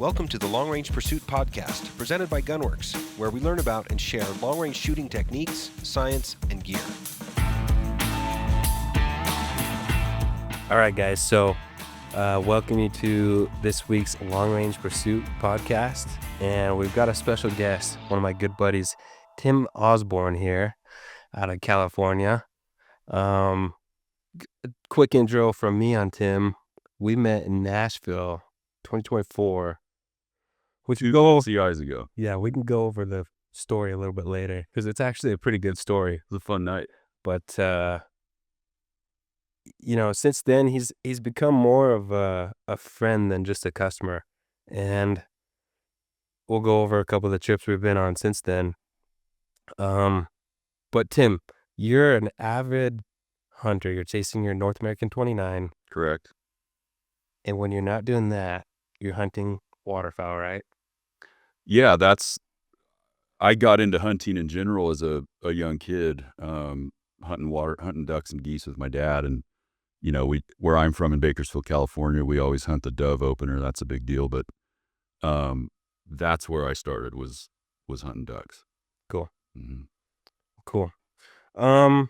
Welcome to the Long Range Pursuit Podcast, presented by Gunwerks, where we learn about and share long-range shooting techniques, science, and gear. All right, guys. So, welcome you to this week's Long Range Pursuit Podcast, and we've got a special guest, one of my good buddies, Tim Osborne here out of California. Quick intro from me on Tim. We met in Nashville, 2024. Which 2 years ago. Yeah, we can go over the story a little bit later because it's actually a pretty good story. It was a fun night. But since then he's become more of a friend than just a customer, and we'll go over a couple of the trips we've been on since then. But Tim, you're an avid hunter. You're chasing your North American 29. Correct. And when you're not doing that, you're hunting waterfowl, right? Yeah, I got into hunting in general as a young kid, hunting ducks and geese with my dad. And, where I'm from in Bakersfield, California, we always hunt the dove opener. That's a big deal. But that's where I started was hunting ducks. Cool. Mm-hmm. Cool. Well,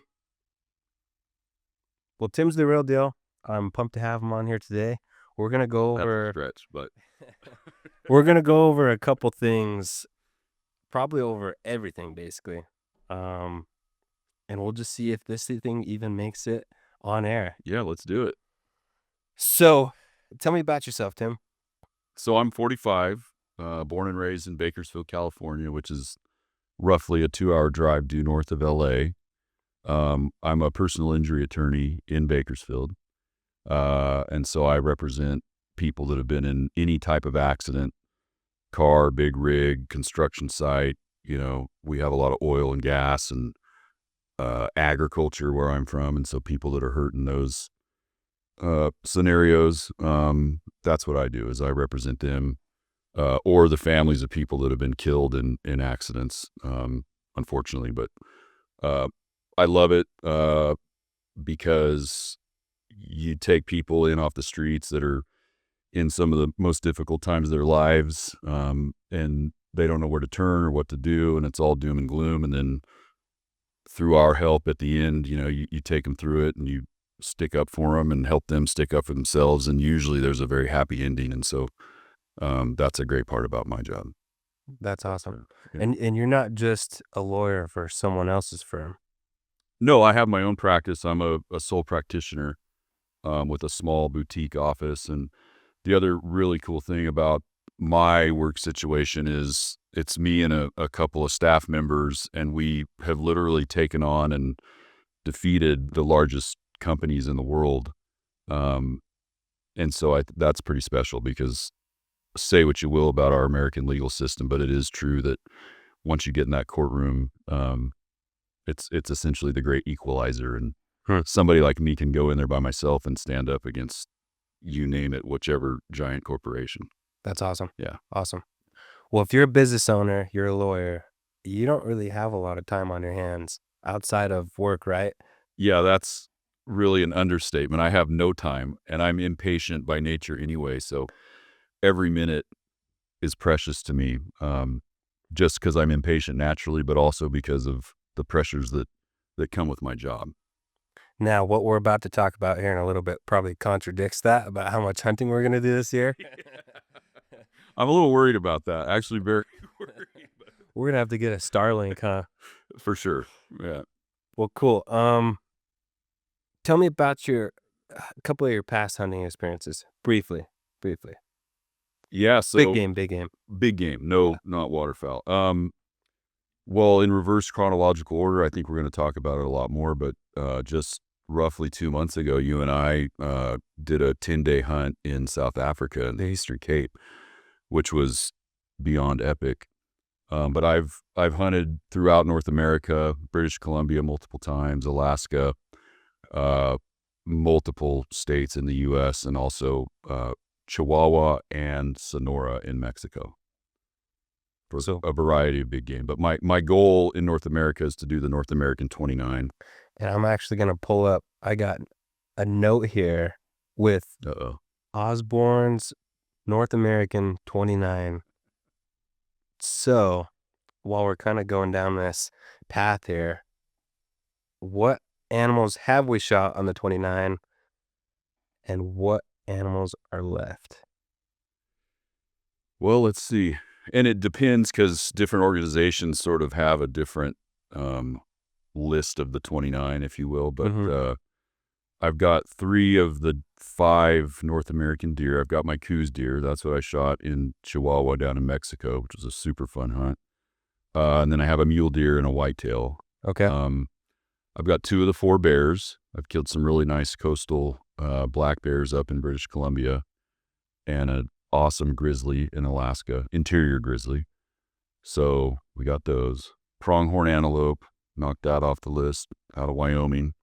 Tim's the real deal. I'm pumped to have him on here today. We're going to go over... That's a stretch, but... We're going to go over a couple things, probably over everything, basically. And we'll just see if this thing even makes it on air. Yeah, let's do it. So, tell me about yourself, Tim. So I'm 45, born and raised in Bakersfield, California, which is roughly a 2-hour drive due north of LA. I'm a personal injury attorney in Bakersfield. And so I represent people that have been in any type of accident, car, big rig, construction site. We have a lot of oil and gas and agriculture where I'm from. And so people that are hurt in those scenarios, that's what I do, is I represent them or the families of people that have been killed in accidents, unfortunately. But I love it because you take people in off the streets that are in some of the most difficult times of their lives, and they don't know where to turn or what to do, and it's all doom and gloom. And then through our help at the end, you take them through it and you stick up for them and help them stick up for themselves. And usually there's a very happy ending. And so that's a great part about my job. That's awesome. Yeah. And you're not just a lawyer for someone else's firm. No, I have my own practice. I'm a sole practitioner with a small boutique office. And the other really cool thing about my work situation is it's me and a couple of staff members, and we have literally taken on and defeated the largest companies in the world. And so that's pretty special, because say what you will about our American legal system, but it is true that once you get in that courtroom, it's essentially the great equalizer. And somebody like me can go in there by myself and stand up against, you name it, whichever giant corporation. That's awesome. Yeah. Awesome. Well, if you're a business owner, you're a lawyer, you don't really have a lot of time on your hands outside of work, right? Yeah, that's really an understatement. I have no time, and I'm impatient by nature anyway. So every minute is precious to me, just because I'm impatient naturally, but also because of the pressures that come with my job. Now, what we're about to talk about here in a little bit probably contradicts that, about how much hunting we're going to do this year. I'm a little worried about that. Actually, very worried. We're going to have to get a Starlink, huh? For sure. Yeah. Well, cool. Tell me about a couple of your past hunting experiences, briefly. Yeah. So Big game. No, not waterfowl. Well, in reverse chronological order, I think we're going to talk about it a lot more, but just roughly 2 months ago, you and I did a 10-day hunt in South Africa in the Eastern Cape, which was beyond epic. But I've hunted throughout North America, British Columbia multiple times, Alaska, multiple states in the U.S., and also Chihuahua and Sonora in Mexico. So a variety of big game. But my goal in North America is to do the North American 29. And I'm actually going to pull up, I got a note here with Osborne's North American 29. So, while we're kind of going down this path here, what animals have we shot on the 29 and what animals are left? Well, let's see. And it depends because different organizations sort of have a different list of the 29, if you will. But I've got 3 of the 5 North American deer. I've got my Coues deer. That's what I shot in Chihuahua down in Mexico, which was a super fun hunt. And then I have a mule deer and a whitetail. Okay. I've got 2 of the 4 bears. I've killed some really nice coastal black bears up in British Columbia, and an awesome grizzly in Alaska, interior grizzly. So we got those. Pronghorn antelope, knocked that off the list, out of Wyoming.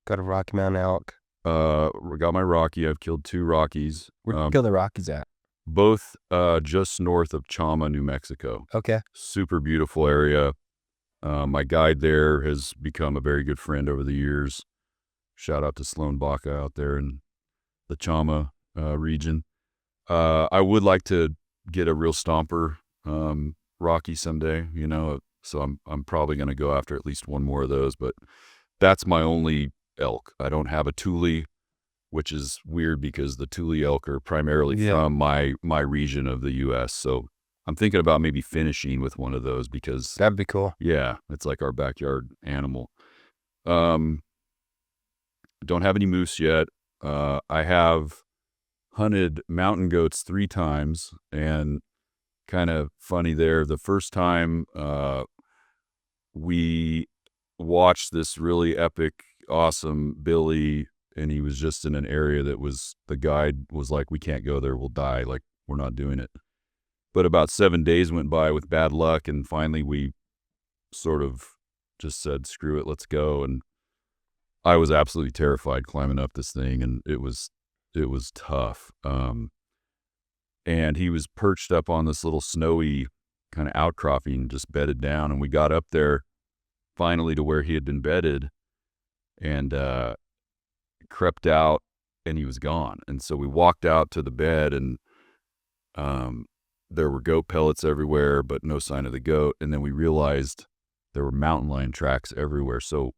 Got a Rocky Mountain elk. Got my Rocky. I've killed 2 Rockies. Where'd you kill the Rockies at? Both just north of Chama, New Mexico. Okay. Super beautiful area. My guide there has become a very good friend over the years. Shout out to Sloan Baca out there in the Chama region. I would like to get a real stomper Rocky someday, you know, so I'm probably going to go after at least one more of those, but that's my only elk. I don't have a Thule, which is weird because the Thule elk are primarily from my region of the U.S., so I'm thinking about maybe finishing with one of those because that'd be cool. Yeah, it's like our backyard animal. Don't have any moose yet. I have hunted mountain goats 3 times, and kind of funny there. The first time we watched this really epic, awesome billy, and he was just in an area that was, the guide was like, we can't go there, we'll die, like we're not doing it. But about 7 days went by with bad luck, and finally we sort of just said, screw it, let's go. And I was absolutely terrified climbing up this thing, and it was tough. And he was perched up on this little snowy kind of outcropping, just bedded down, and we got up there finally to where he had been bedded, and crept out, and he was gone. And so we walked out to the bed, and there were goat pellets everywhere, but no sign of the goat. And then we realized there were mountain lion tracks everywhere. So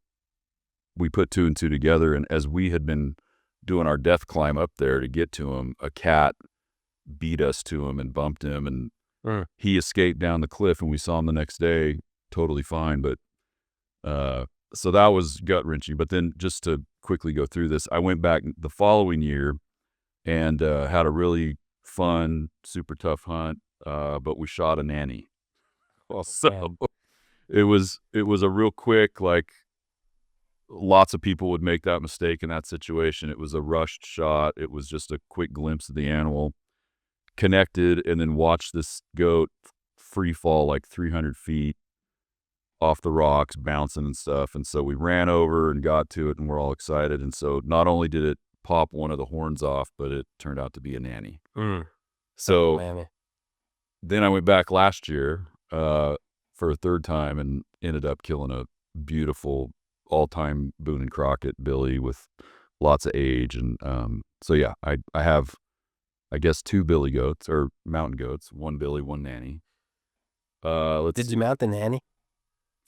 we put 2 and 2 together, and as we had been doing our death climb up there to get to him, a cat beat us to him and bumped him, and he escaped down the cliff, and we saw him the next day totally fine. But so that was gut-wrenching. But then, just to quickly go through this, I went back the following year and had a really fun, super tough hunt, but we shot a nanny. So it was a real quick, like, lots of people would make that mistake in that situation. It was a rushed shot. It was just a quick glimpse of the animal, connected, and then watched this goat free fall like 300 feet off the rocks, bouncing and stuff. And so we ran over and got to it, and we're all excited. And so not only did it pop one of the horns off, but it turned out to be a nanny. So then I went back last year for a 3rd time and ended up killing a beautiful all-time Boone and Crockett billy with lots of age. And so yeah, I have, I guess, 2 billy goats, or mountain goats, 1 billy, 1 nanny. Did you mount the nanny?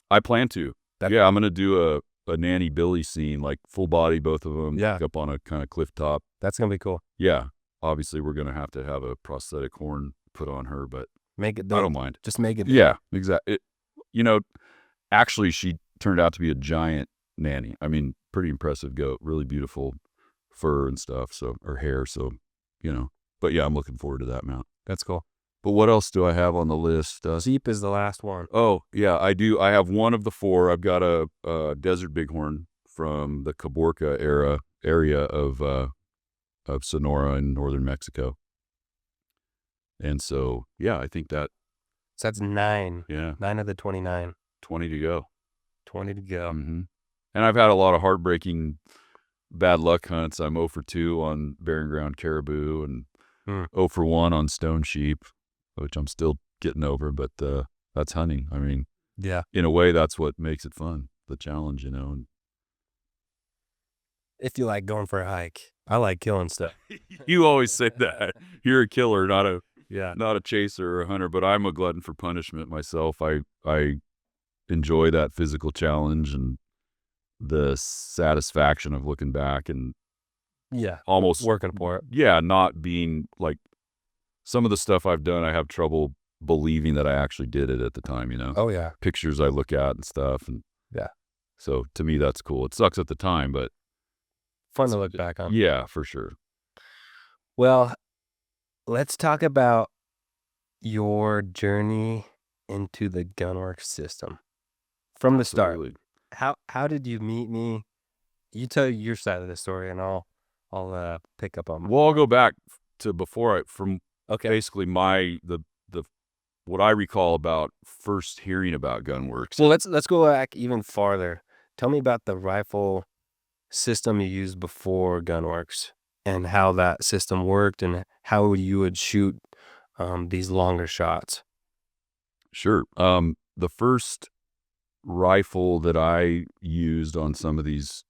I plan to. I'm going to do a nanny billy scene, like full body, both of them, up on a kind of cliff top. That's going to be cool. Yeah. Obviously, we're going to have a prosthetic horn put on her, but make it. I don't mind. Just make it. Yeah, exactly. Actually, she turned out to be a giant nanny. I mean, pretty impressive goat, really beautiful fur and stuff, so, or hair. So, but yeah, I'm looking forward to that mount. That's cool. But what else do I have on the list? Jeep is the last one. Oh, yeah, I do. I have 1 of the 4. I've got a desert bighorn from the Caborca area of Sonora in northern Mexico. And so, yeah, I think that. So that's 9. Yeah. 9 of the 29. 20 to go. 20 to go. Mm-hmm. And I've had a lot of heartbreaking bad luck hunts. I'm 0 for 2 on barren ground caribou, and 0 for 1 on stone sheep, which I'm still getting over, but that's hunting. I mean, yeah, in a way, that's what makes it fun, the challenge, And if you like going for a hike. I like killing stuff. You always say that. You're a killer, not Yeah. a chaser or a hunter, but I'm a glutton for punishment myself. I enjoy that physical challenge and the satisfaction of looking back and Yeah. almost Working for it. yeah, not being like some of the stuff I've done, I have trouble believing that I actually did it at the time, you know? Oh, yeah. Pictures I look at and stuff. And Yeah. so to me, that's cool. It sucks at the time, but Fun to look back on. yeah, for sure. Well, let's talk about your journey into the Gunwerks system from the start. Absolutely. How did you meet me? You tell your side of the story, and I'll pick up on mine. Well, I'll go back to before from Okay. basically the what I recall about first hearing about Gunwerks. Well, let's go back even farther. Tell me about the rifle system you used before Gunwerks and how that system worked and how you would shoot these longer shots. Sure. The first rifle that I used on some of these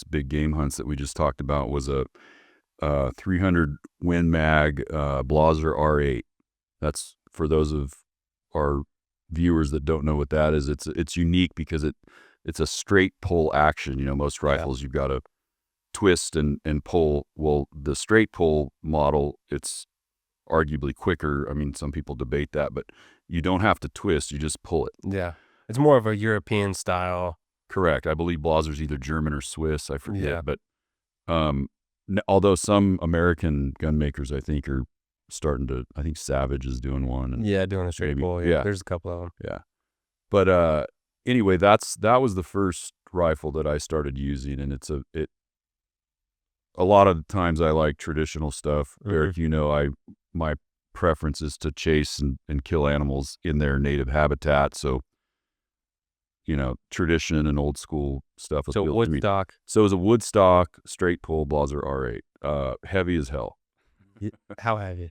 big game hunts that we just talked about was a 300 Win Mag Blaser R8. That's for those of our viewers that don't know what that is. It's unique because it's a straight pull action. You know, most rifles you've got to twist and pull. Well, the straight pull model, it's arguably quicker. I mean, some people debate that, but you don't have to twist. You just pull it. Yeah. It's more of a European style. Correct. I believe Blaser's either German or Swiss. I forget. Yeah. But although some American gun makers, I think, are starting to, I think Savage is doing one. And Yeah, doing a straight maybe- pull. yeah. There's a couple of them. Yeah. But anyway, that was the first rifle that I started using, and a lot of the times I like traditional stuff. Eric, you know, my preference is to chase and kill animals in their native habitat. So, you know, tradition and old school stuff. So appealed to me. Woodstock. So it was a Woodstock straight pull Blaser R8, heavy as hell. How heavy?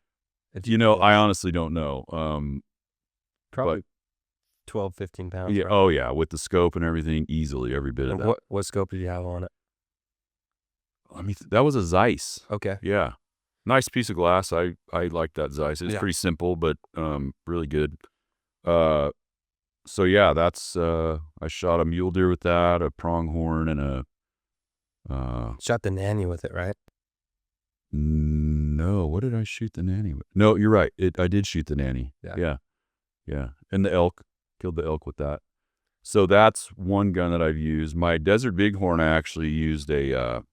You know, I honestly don't know. Probably 12, 15 pounds. Yeah. Right? Oh yeah, with the scope and everything, easily every bit of And that. what scope did you have on it? I mean, that was a Zeiss. Okay. Yeah, nice piece of glass. I like that Zeiss. It's Yeah. pretty simple, but really good. So yeah, that's I shot a mule deer with that, a pronghorn, and a Shot the nanny with it, right? no. What did I shoot the nanny with? No, you're right. I did shoot the nanny. Yeah. Yeah, and the elk. Killed the elk with that. So that's one gun that I've used. My Desert Bighorn, I actually used a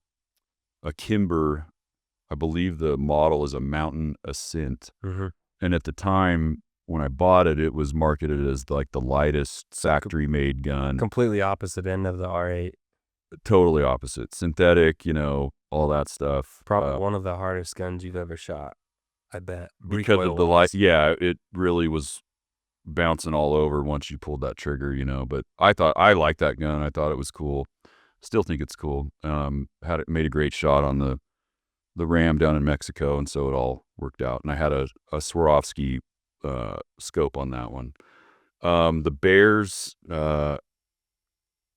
Kimber. I believe the model is a Mountain Ascent. And at the time when I bought it, it was marketed as like the lightest factory-made gun. Completely opposite end of the R8. Totally opposite. Synthetic, you know, all that stuff. Probably one of the hardest guns you've ever shot, I bet. Because of the light. Yeah, it really was bouncing all over once you pulled that trigger, you know. But I liked that gun. I thought it was cool. Still think it's cool. Made a great shot on the ram down in Mexico, and so it all worked out. And I had a Swarovski scope on that one. The Bears,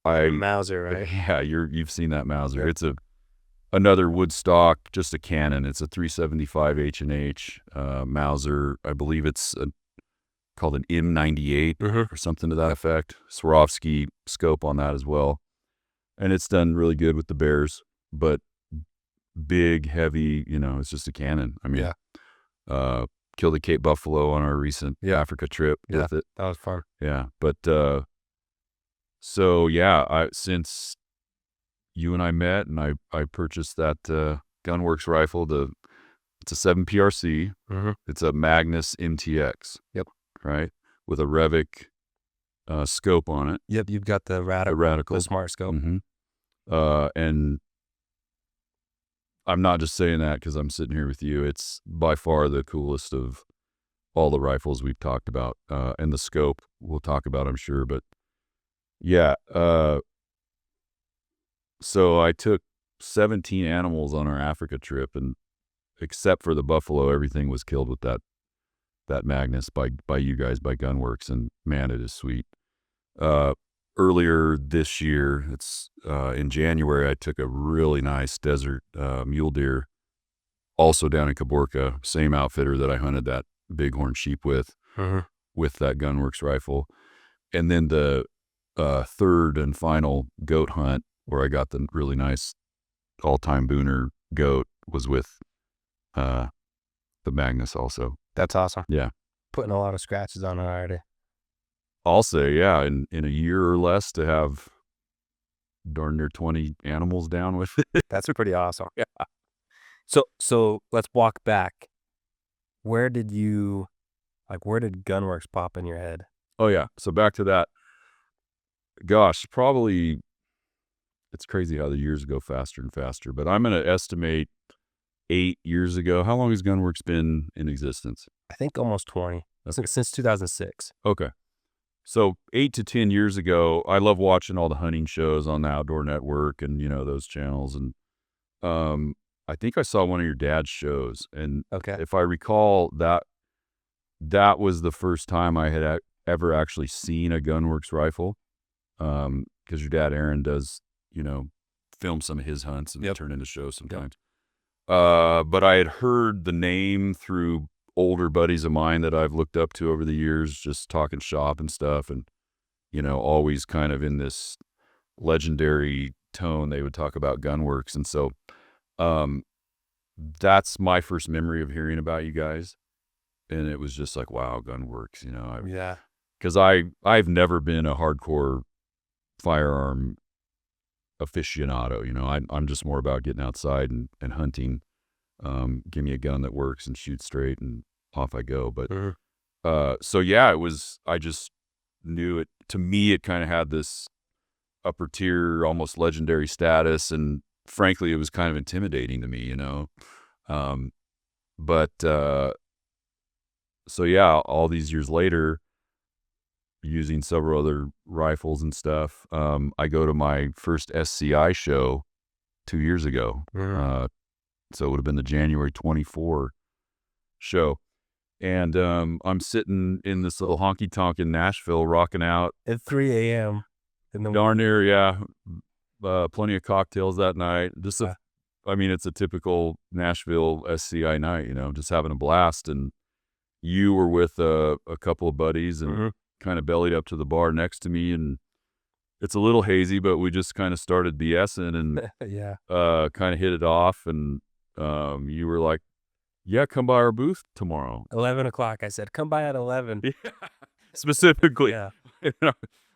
Mauser, right? Yeah, you've seen that Mauser. Yep. It's another Woodstock, just a cannon. It's a 375 H&H Mauser. I believe it's called an M98 or something to that effect. Swarovski scope on that as well. And it's done really good with the Bears, but big, heavy, you know, it's just a cannon. I mean, killed a Cape Buffalo on our recent Africa trip with it. That was fun. Yeah. But, so yeah, since you and I met and I purchased that, Gunwerks rifle, it's a 7 PRC. It's a Magnus MTX. Yep. Right. With a Revic, scope on it. Yep. You've got the A radical, radical. the smart scope. And I'm not just saying that because I'm sitting here with you. It's by far the coolest of all the rifles we've talked about, and the scope we'll talk about, I'm sure. But yeah, so I took 17 animals on our Africa trip, and except for the buffalo, everything was killed with that Magnus by you guys, by Gunwerks, and man, it is sweet. earlier this year, it's in January, I took a really nice desert mule deer, also down in Caborca, same outfitter that I hunted that bighorn sheep with that Gunwerks rifle. And then the third and final goat hunt where I got the really nice all-time booner goat was with the Magnus also. That's awesome. Yeah. Putting a lot of scratches on it already. I'll say, yeah, in a year or less to have darn near 20 animals down with it. That's pretty awesome. Yeah. So let's walk back. Where did Gunwerks pop in your head? Oh, yeah. So back to that. Gosh, probably, it's crazy how the years go faster and faster, but I'm going to estimate 8 years ago. How long has Gunwerks been in existence? I think almost 20. Okay. Since 2006. Okay. So 8 to 10 years ago, I love watching all the hunting shows on the Outdoor Network and, those channels. And I think I saw one of your dad's shows. And if I recall, that was the first time I had ever actually seen a Gunwerks rifle. Because your dad, Aaron, does, film some of his hunts and turn into shows sometimes. But I had heard the name through older buddies of mine that I've looked up to over the years, just talking shop and stuff. And, always kind of in this legendary tone, they would talk about Gunwerks. And so, that's my first memory of hearing about you guys. And it was just like, wow, Gunwerks, because I've never been a hardcore firearm aficionado. I'm just more about getting outside and hunting. Give me a gun that works and shoot straight and off I go. But so yeah, I just knew it. To me, it kind of had this upper tier, almost legendary status, and frankly, it was kind of intimidating to me, but so yeah, all these years later, using several other rifles and stuff, I go to my first SCI show 2 years ago. So it would have been the January 24 show. And I'm sitting in this little honky tonk in Nashville, rocking out at 3 a.m. Darn near, yeah. Plenty of cocktails that night. Just it's a typical Nashville SCI night, just having a blast. And you were with a couple of buddies and kind of bellied up to the bar next to me. And it's a little hazy, but we just kind of started BSing and kind of hit it off. And you were like, yeah, come by our booth tomorrow. 11 o'clock. I said, come by at 11. Specifically. Yeah.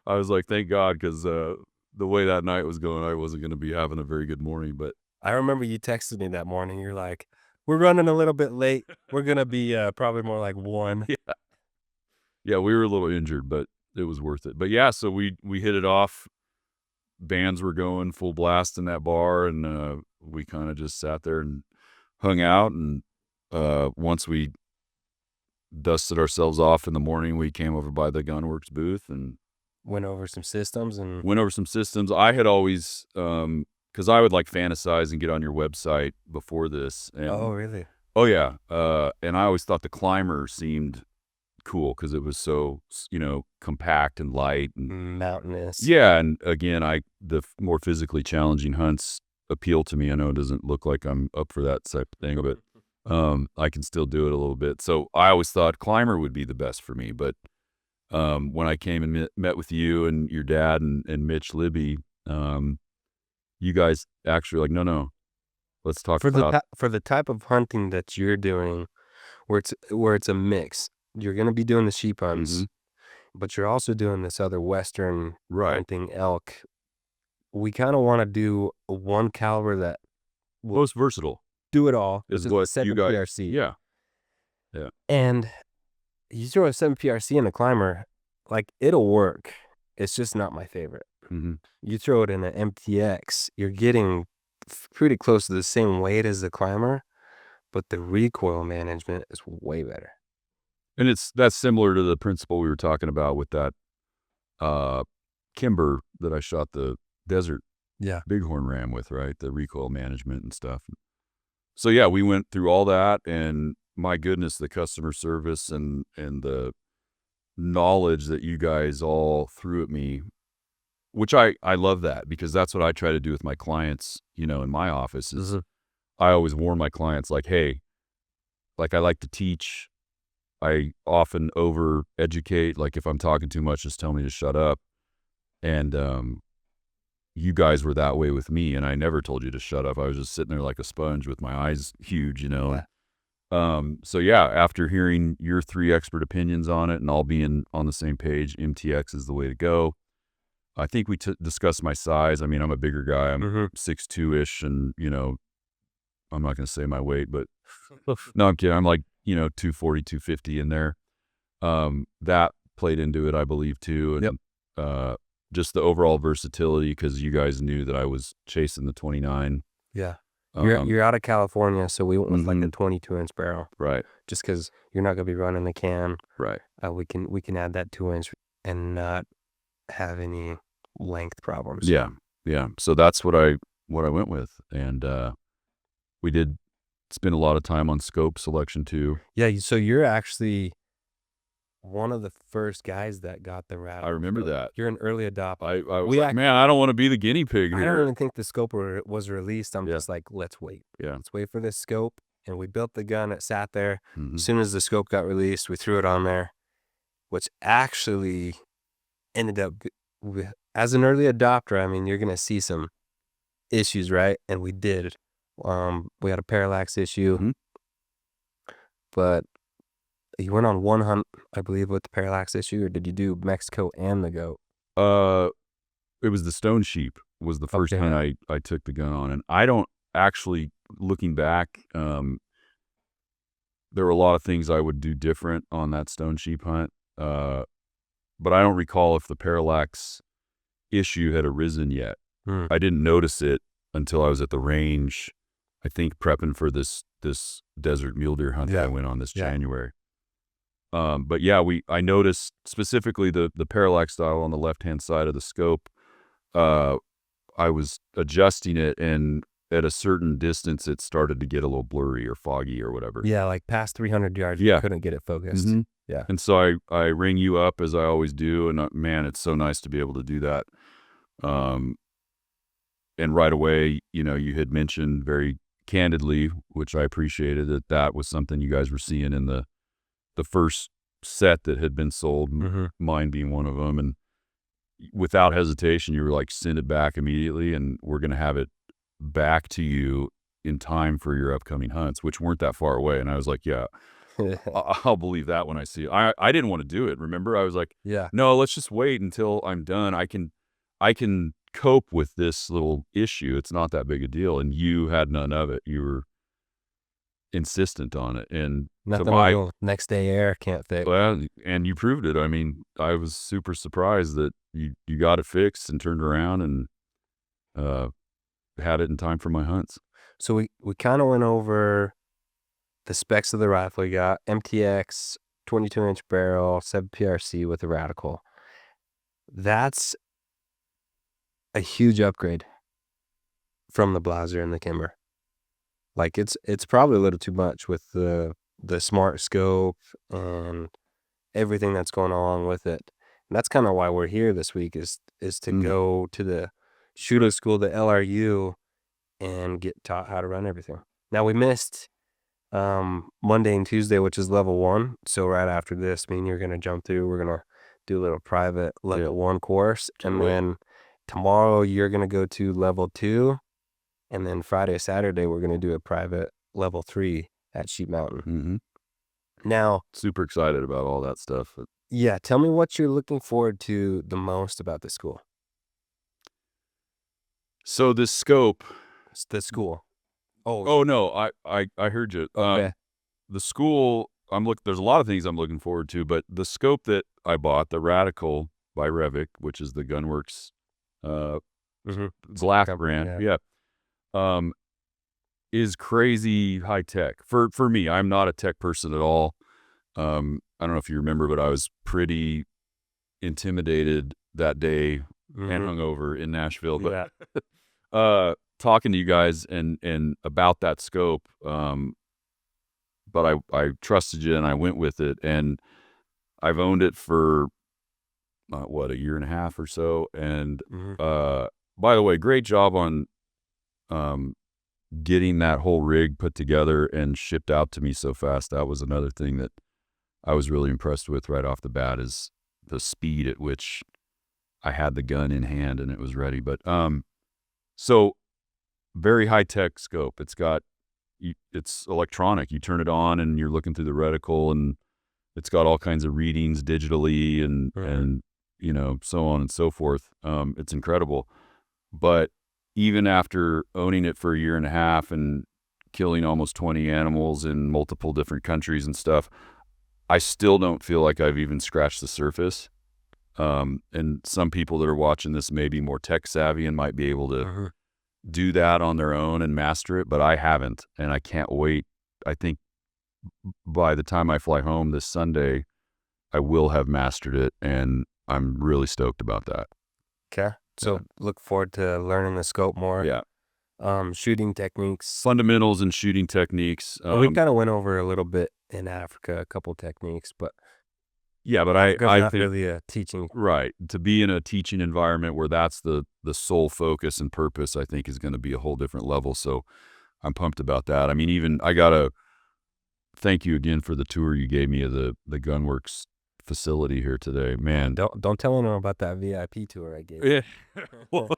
I was like, thank God, because the way that night was going, I wasn't going to be having a very good morning. But I remember you texted me that morning. You're like, we're running a little bit late. We're going to be probably more like 1. Yeah, we were a little injured, but it was worth it. But yeah, so we hit it off. Bands were going full blast in that bar, and we kind of just sat there and hung out. And once we dusted ourselves off in the morning, we came over by the Gunwerks booth and went over some systems. I had always, because I would like fantasize and get on your website before this. And, oh, really? Oh, yeah. And I always thought the Climber seemed cool because it was so, compact and light and mountainous. Yeah. And again, the more physically challenging hunts appeal to me. I know it doesn't look like I'm up for that type of thing, but I can still do it a little bit. So I always thought Climber would be the best for me. But when I came and met with you and your dad and Mitch Libby, you guys actually were like, no, let's talk about for the type of hunting that you're doing, where it's a mix. You're going to be doing the sheep hunts, but you're also doing this other Western hunting, elk. We kind of want to do one caliber that will most versatile. Do it all. Is what you guys, PRC. Yeah. And you throw a 7 PRC in a Climber, like it'll work. It's just not my favorite. You throw it in an MTX, you're getting pretty close to the same weight as the Climber, but the recoil management is way better. And that's similar to the principle we were talking about with that Kimber that I shot the desert bighorn ram with, right? The recoil management and stuff. So yeah, we went through all that, and my goodness, the customer service and the knowledge that you guys all threw at me which I love that, because that's what I try to do with my clients, in my office is I always warn my clients, like, hey, like, I like to teach. I often over educate. Like, if I'm talking too much, just tell me to shut up. And you guys were that way with me, and I never told you to shut up. I was just sitting there like a sponge with my eyes huge, Yeah. So yeah, after hearing your 3 expert opinions on it and all being on the same page, MTX is the way to go. I think we discussed my size. I mean, I'm a bigger guy. I'm 6'2"-ish, and I'm not going to say my weight, but no, I'm kidding. I'm like 240, 250 in there. That played into it, I believe, too, and just the overall versatility, because you guys knew that I was chasing the 29. Yeah. You're out of California, so we went with like a 22-inch barrel, Right. just because you're not gonna be running the cam. Right. We can add that 2-inch and not have any length problems. Yeah. So that's what I went with, and we did spend a lot of time on scope selection too. Yeah. So you're actually one of the first guys that got the Radical. I remember that. You're an early adopter. I was like, man, I don't want to be the guinea pig I here. don't even think the scope was released. I'm just like, let's wait. Yeah. Let's wait for this scope. And we built the gun. It sat there. Mhm. As soon as the scope got released, we threw it on there, which actually ended up, as an early adopter, I mean, you're going to see some issues, right? And we did. We had a parallax issue, but you went on one hunt, I believe, with the parallax issue, or did you do Mexico and the goat? It was the stone sheep was the first hunt I took the gun on, and I don't actually, looking back, there were a lot of things I would do different on that stone sheep hunt, but I don't recall if the parallax issue had arisen yet. I didn't notice it until I was at the range, I think, prepping for this desert mule deer hunt that I went on this January. But yeah, I noticed specifically the parallax dial on the left-hand side of the scope. I was adjusting it, and at a certain distance, it started to get a little blurry or foggy or whatever. Yeah, like past 300 yards, you couldn't get it focused. Yeah. And so I ring you up, as I always do, and man, it's so nice to be able to do that. And right away, you had mentioned very candidly, which I appreciated, that was something you guys were seeing in the first set that had been sold, mine being one of them. And without hesitation, you were like, send it back immediately, and we're going to have it back to you in time for your upcoming hunts, which weren't that far away. And I was like, yeah, I'll believe that when I see it. I didn't want to do it. Remember, I was like, no, let's just wait until I'm done. I can cope with this little issue. It's not that big a deal. And you had none of it. You were insistent on it, and nothing next day air can't fix. Well, and you proved it. I mean, I was super surprised that you got it fixed and turned around and had it in time for my hunts. So we kind of went over the specs of the rifle. You got MTX, 22-inch barrel, 7 PRC with a Radical. That's a huge upgrade from the Blaser and the Kimber. Like, it's probably a little too much with the smart scope and everything that's going along with it. And that's kind of why we're here this week, is to go to the shooting school, the LRU, and get taught how to run everything. Now, we missed Monday and Tuesday, which is level 1. So right after this, me and you're going to jump through. We're going to do a little private level 1 course. And then tomorrow you're going to go to level 2. And then Friday, Saturday, we're going to do a private level 3 at Sheep Mountain. Now, super excited about all that stuff. Yeah. Tell me what you're looking forward to the most about the school. So this scope. It's the school. Oh no, I heard you. Okay. The school, there's a lot of things I'm looking forward to, but the scope that I bought, the Radical by Revic, which is the Gunwerks black brand, is crazy high tech for me. I'm not a tech person at all. I don't know if you remember, but I was pretty intimidated that day and hungover in Nashville. But talking to you guys and about that scope, but I trusted you and I went with it, and I've owned it for a year and a half or so. And Mm-hmm. by the way, great job on getting that whole rig put together and shipped out to me so fast. That was another thing that I was really impressed with right off the bat, is the speed at which I had the gun in hand and it was ready. But so very high tech scope. It's electronic. You turn it on and you're looking through the reticle, and it's got all kinds of readings digitally and so on and so forth. It's incredible. But even after owning it for a year and a half and killing almost 20 animals in multiple different countries and stuff, I still don't feel like I've even scratched the surface. And some people that are watching this may be more tech savvy and might be able to do that on their own and master it, but I haven't, and I can't wait. I think by the time I fly home this Sunday, I will have mastered it, and I'm really stoked about that. Okay. So look forward to learning the scope more. Yeah. Shooting techniques. Fundamentals and shooting techniques. We kind of went over a little bit in Africa, a couple techniques, but yeah, but I not think, really a teaching. right, to be in a teaching environment where that's the sole focus and purpose, I think is going to be a whole different level. So I'm pumped about that. I mean, even I gotta thank you again for the tour you gave me of the Gunwerks facility here today, man. Don't tell anyone about that VIP tour I gave. Yeah. Well,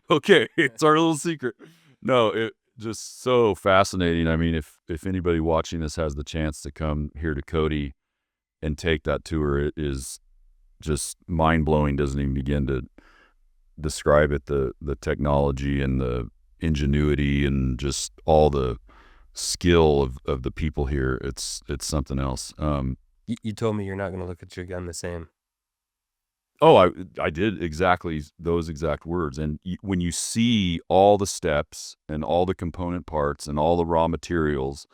okay, it's our little secret. No, it just so fascinating. I mean, if anybody watching this has the chance to come here to Cody and take that tour, it is just mind blowing. Doesn't even begin to describe it. The technology and the ingenuity and just all the skill of the people here. It's something else. You told me you're not going to look at your gun the same. Oh, I did exactly those exact words. And when you see all the steps and all the component parts and all the raw materials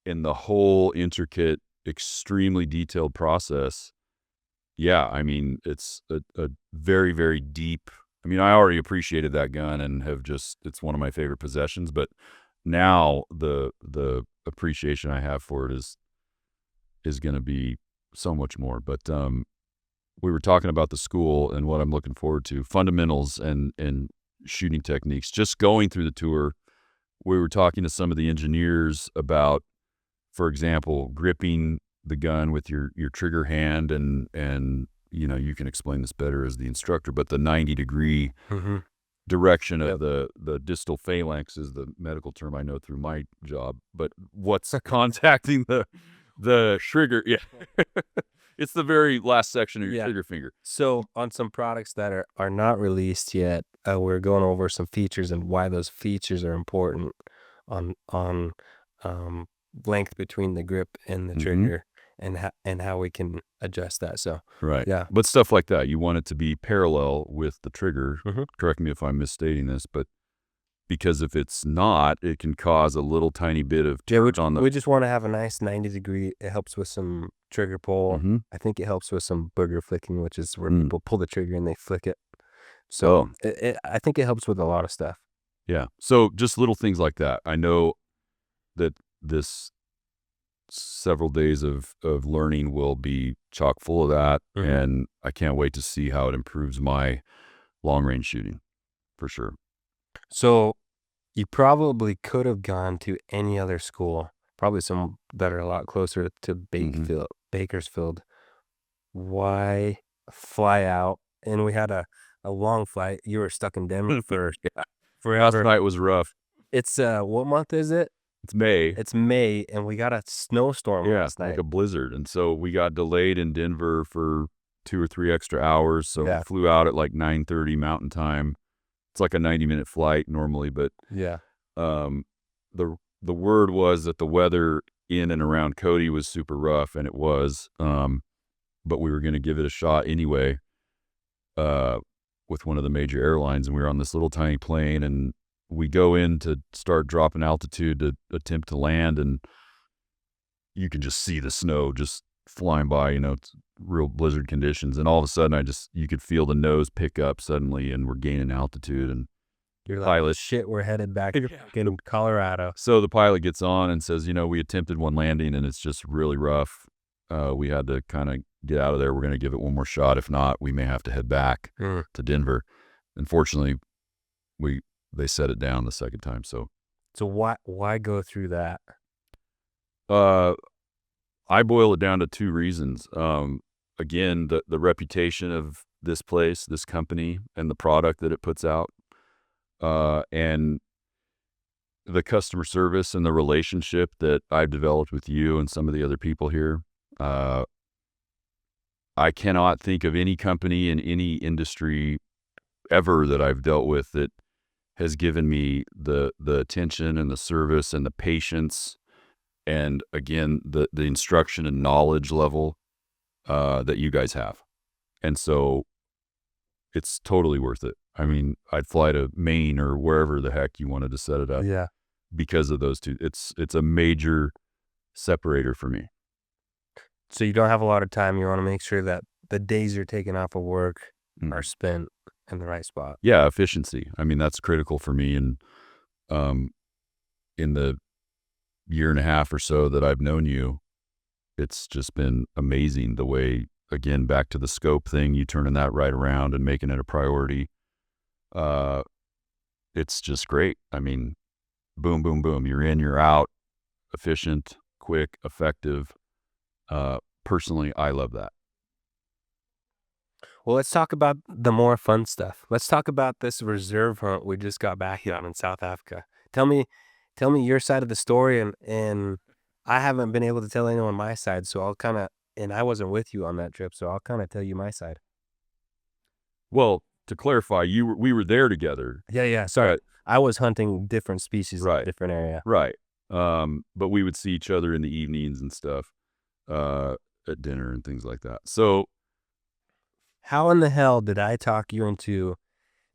and the whole intricate, extremely detailed process, yeah, I mean, it's a very, very deep. I mean, I already appreciated that gun and it's one of my favorite possessions, but now the appreciation I have for it is going to be so much more. But we were talking about the school and what I'm looking forward to, fundamentals and shooting techniques. Just going through the tour, we were talking to some of the engineers about, for example, gripping the gun with your trigger hand and you can explain this better as the instructor, but the 90-degree direction of the distal phalanx is the medical term I know through my job, but what's contacting the trigger? Yeah. It's the very last section of your trigger finger. So on some products that are not released yet, we're going over some features and why those features are important on length between the grip and the trigger, and how we can adjust that. So right, yeah. But stuff like that, you want it to be parallel with the trigger. Correct me if I'm misstating this, but because if it's not, it can cause a little tiny bit of we just want to have a nice 90-degree. It helps with some trigger pull. I think it helps with some booger flicking, which is where people pull the trigger and they flick it. So I think it helps with a lot of stuff. Yeah. So just little things like that. I know that this several days of learning will be chock full of that, and I can't wait to see how it improves my long range shooting, for sure. So you probably could have gone to any other school, probably some that are a lot closer to Bakersfield. Why fly out? And we had a long flight. You were stuck in Denver for forever. Last night was rough. It's what month is it? It's May. It's May, and we got a snowstorm last night. Like a blizzard. And so we got delayed in Denver for 2 or 3 extra hours. So we flew out at like 9:30 Mountain Time. It's like a 90-minute flight normally, but the word was that the weather in and around Cody was super rough, and it was. But we were going to give it a shot anyway with one of the major airlines, and we were on this little tiny plane, and we go in to start dropping altitude to attempt to land, and you can just see the snow just flying by, it's real blizzard conditions, and all of a sudden you could feel the nose pick up suddenly, and we're gaining altitude, and you're like, pilot, shit, we're headed back in Colorado. So the pilot gets on and says, we attempted one landing and it's just really rough. We had to kind of get out of there. We're going to give it one more shot. If not, we may have to head back to Denver. Unfortunately, they set it down the second time. So why go through that? I boil it down to two reasons. Again, the reputation of this place, this company, and the product that it puts out, and the customer service and the relationship that I've developed with you and some of the other people here. I cannot think of any company in any industry ever that I've dealt with that has given me the attention and the service and the patience, and again, the instruction and knowledge level that you guys have. And so it's totally worth it. I mean, I'd fly to Maine or wherever the heck you wanted to set it up. Yeah. Because of those two. It's a major separator for me. So you don't have a lot of time. You want to make sure that the days you're taking off of work are spent in the right spot. Yeah, efficiency. I mean, that's critical for me. And in the year and a half or so that I've known you, it's just been amazing the way, again, back to the scope thing, you turning that right around and making it a priority. It's just great. I mean, boom, boom, boom. You're in, you're out, efficient, quick, effective. Personally, I love that. Well, let's talk about the more fun stuff. Let's talk about this reserve hunt we just got back on in South Africa. Tell me your side of the story, and I haven't been able to tell anyone my side, so I'll kind of, and I wasn't with you on that trip, so I'll kind of tell you my side. Well, to clarify, we were there together. Yeah. Sorry, I was hunting different species in a different area. Right. But we would see each other in the evenings and stuff, at dinner and things like that. So, how in the hell did I talk you into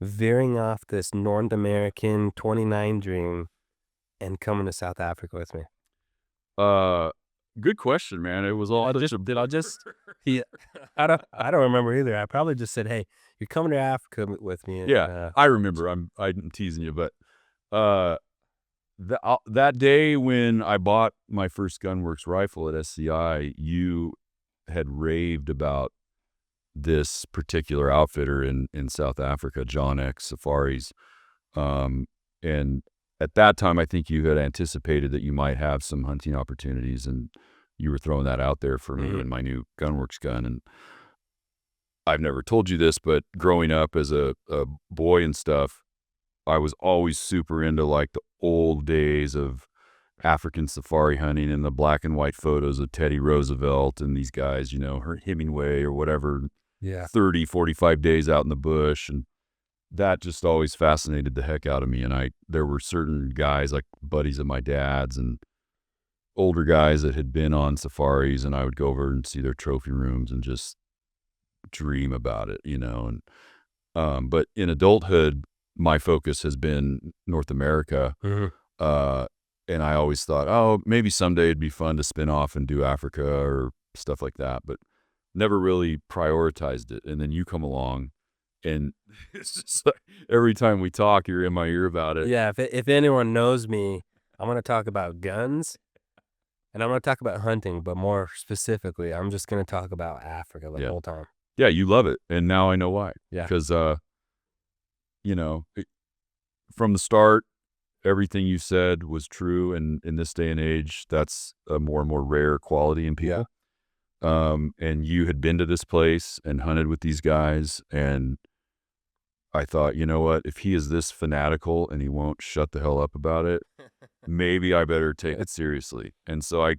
veering off this North American 29 dream and coming to South Africa with me? Good question, man. It was all I don't remember either. I probably just said, "Hey, you're coming to Africa with me." Yeah, I remember. I'm teasing you, but that day when I bought my first Gunwerks rifle at SCI, you had raved about this particular outfitter in South Africa, John X Safaris, and at that time, I think you had anticipated that you might have some hunting opportunities, and you were throwing that out there for me and my new Gunwerks gun. And I've never told you this, but growing up as a boy and stuff, I was always super into like the old days of African safari hunting and the black and white photos of Teddy Roosevelt and these guys, Hemingway or whatever, 30, 45 days out in the bush. And that just always fascinated the heck out of me. And there were certain guys like buddies of my dad's and older guys that had been on safaris, and I would go over and see their trophy rooms and just dream about it, and but in adulthood, my focus has been North America. And I always thought, oh, maybe someday it'd be fun to spin off and do Africa or stuff like that, but never really prioritized it. And then you come along, and it's just like every time we talk, you're in my ear about it. Yeah, if anyone knows me, I'm going to talk about guns, and I'm going to talk about hunting, but more specifically, I'm just going to talk about Africa the whole time. Yeah, you love it, and now I know why. Yeah. Because, from the start, everything you said was true, and in this day and age, that's a more and more rare quality in people. And you had been to this place and hunted with these guys, and I thought, you know what, if he is this fanatical and he won't shut the hell up about it, maybe I better take it seriously. And so I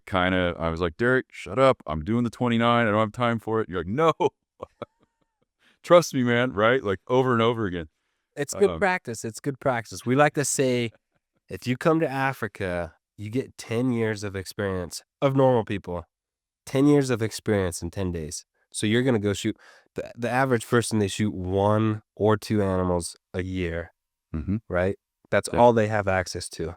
was like, Derek, shut up. I'm doing the 29. I don't have time for it. You're like, no, trust me, man. Right? Like over and over again. It's good practice. It's good practice. We like to say, if you come to Africa, you get 10 years of experience of normal people, 10 years of experience in 10 days. So you're going to go shoot the average person. They shoot 1 or 2 animals a year, right? That's all they have access to.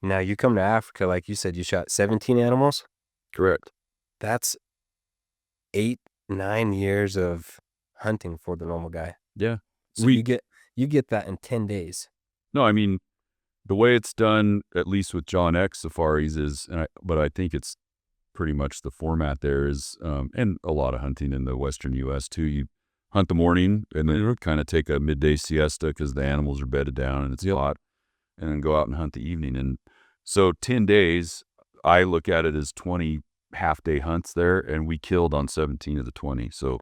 Now you come to Africa, like you said, you shot 17 animals. Correct. That's 8-9 years of hunting for the normal guy. Yeah. So you get that in 10 days. No, I mean, the way it's done, at least with John X Safaris, but I think it's pretty much the format there is, and a lot of hunting in the Western U.S. too. You hunt the morning and then kind of take a midday siesta because the animals are bedded down and it's hot, and then go out and hunt the evening. And so 10 days, I look at it as 20 half-day hunts there, and we killed on 17 of the 20. So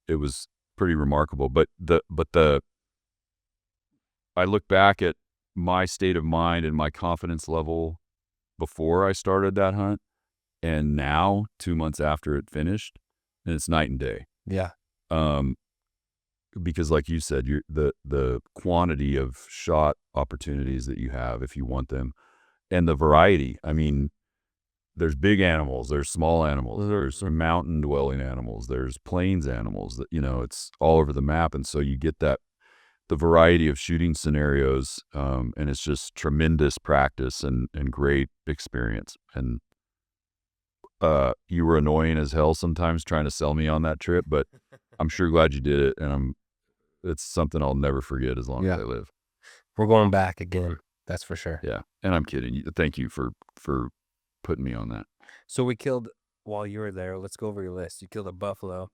it was pretty remarkable. But I look back at my state of mind and my confidence level before I started that hunt, and now 2 months after it finished, and it's night and day. Yeah. Because like you said, the quantity of shot opportunities that you have if you want them, and the variety. I mean, there's big animals, there's small animals, there's mountain dwelling animals, there's plains animals that, it's all over the map. And so you get the variety of shooting scenarios, and it's just tremendous practice and great experience. And you were annoying as hell sometimes trying to sell me on that trip, but I'm sure glad you did it, and it's something I'll never forget as long as I live. We're going back again, that's for sure. Yeah, and I'm kidding. Thank you for putting me on that. So we killed, while you were there, let's go over your list. You killed a buffalo.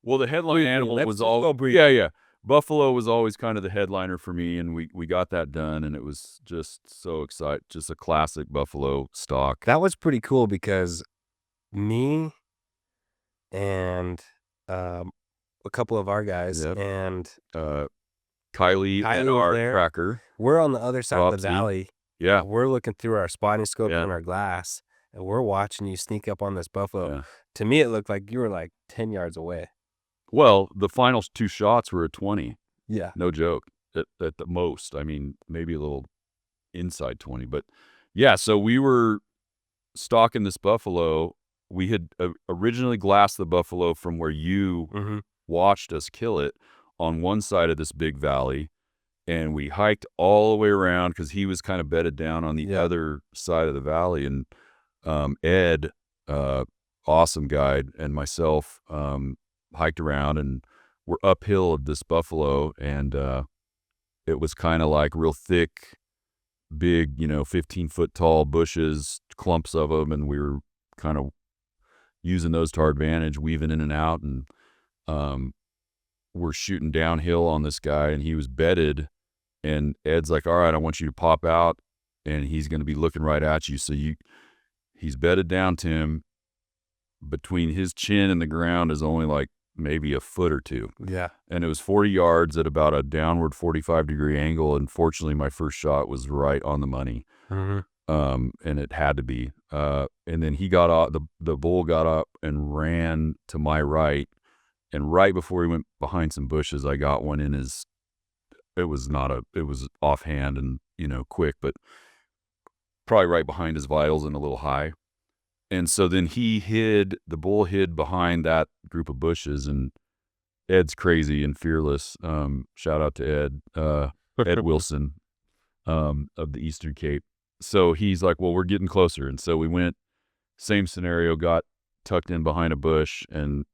Well, the headline animal was all buffalo was always kind of the headliner for me, and we got that done, and it was just so exciting. Just a classic buffalo stock. That was pretty cool because me and a couple of our guys and Kylie and our tracker, we're on the other side of the valley. Yeah, we're looking through our spotting scope and our glass, and we're watching you sneak up on this buffalo. Yeah. To me, it looked like you were like 10 yards away. Well, the final 2 shots were at 20. Yeah. No joke. At the most. I mean, maybe a little inside 20. But yeah, so we were stalking this buffalo. We had originally glassed the buffalo from where you watched us kill it on one side of this big valley. And we hiked all the way around because he was kind of bedded down on the other side of the valley. And Ed, awesome guide, and myself hiked around, and we're uphill of this buffalo, and it was kind of like real thick, big, 15-foot tall bushes, clumps of them, and we were kind of using those to our advantage, weaving in and out, and we're shooting downhill on this guy, and he was bedded, and Ed's like, all right, I want you to pop out, and he's going to be looking right at you. So he's bedded down, Tim. Between his chin and the ground is only like maybe a foot or two. Yeah. And it was 40 yards at about a downward 45-degree angle. And fortunately, my first shot was right on the money. And it had to be. And then he got off, the bull got up and ran to my right. And right before he went behind some bushes, I got one in his, it was offhand and, quick, but probably right behind his vitals and a little high. And so then the bull hid behind that group of bushes, and Ed's crazy and fearless. Shout out to Ed Wilson, of the Eastern Cape. So he's like, well, we're getting closer. And so we went, same scenario, got tucked in behind a bush and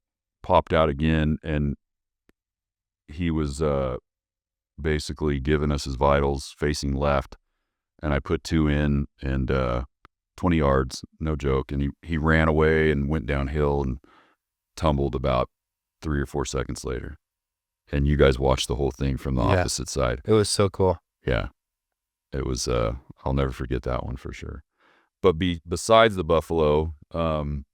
popped out again. And he was basically giving us his vitals facing left. And I put 2 in, and 20 yards, no joke. And he ran away and went downhill and tumbled about 3 or 4 seconds later. And you guys watched the whole thing from the opposite side. It was so cool. Yeah. It was, I'll never forget that one for sure. But besides the buffalo, the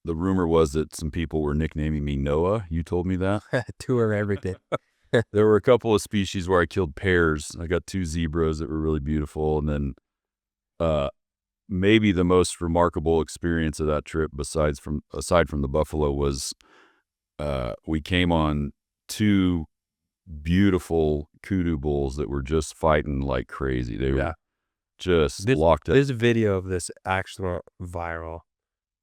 rumor was that some people were nicknaming me Noah. You told me that? Tour everything. There were a couple of species where I killed pairs. I got 2 zebras that were really beautiful. And then maybe the most remarkable experience of that trip, aside from the buffalo, was we came on 2 beautiful kudu bulls that were just fighting like crazy. They were just locked up. There's a video of this actually viral.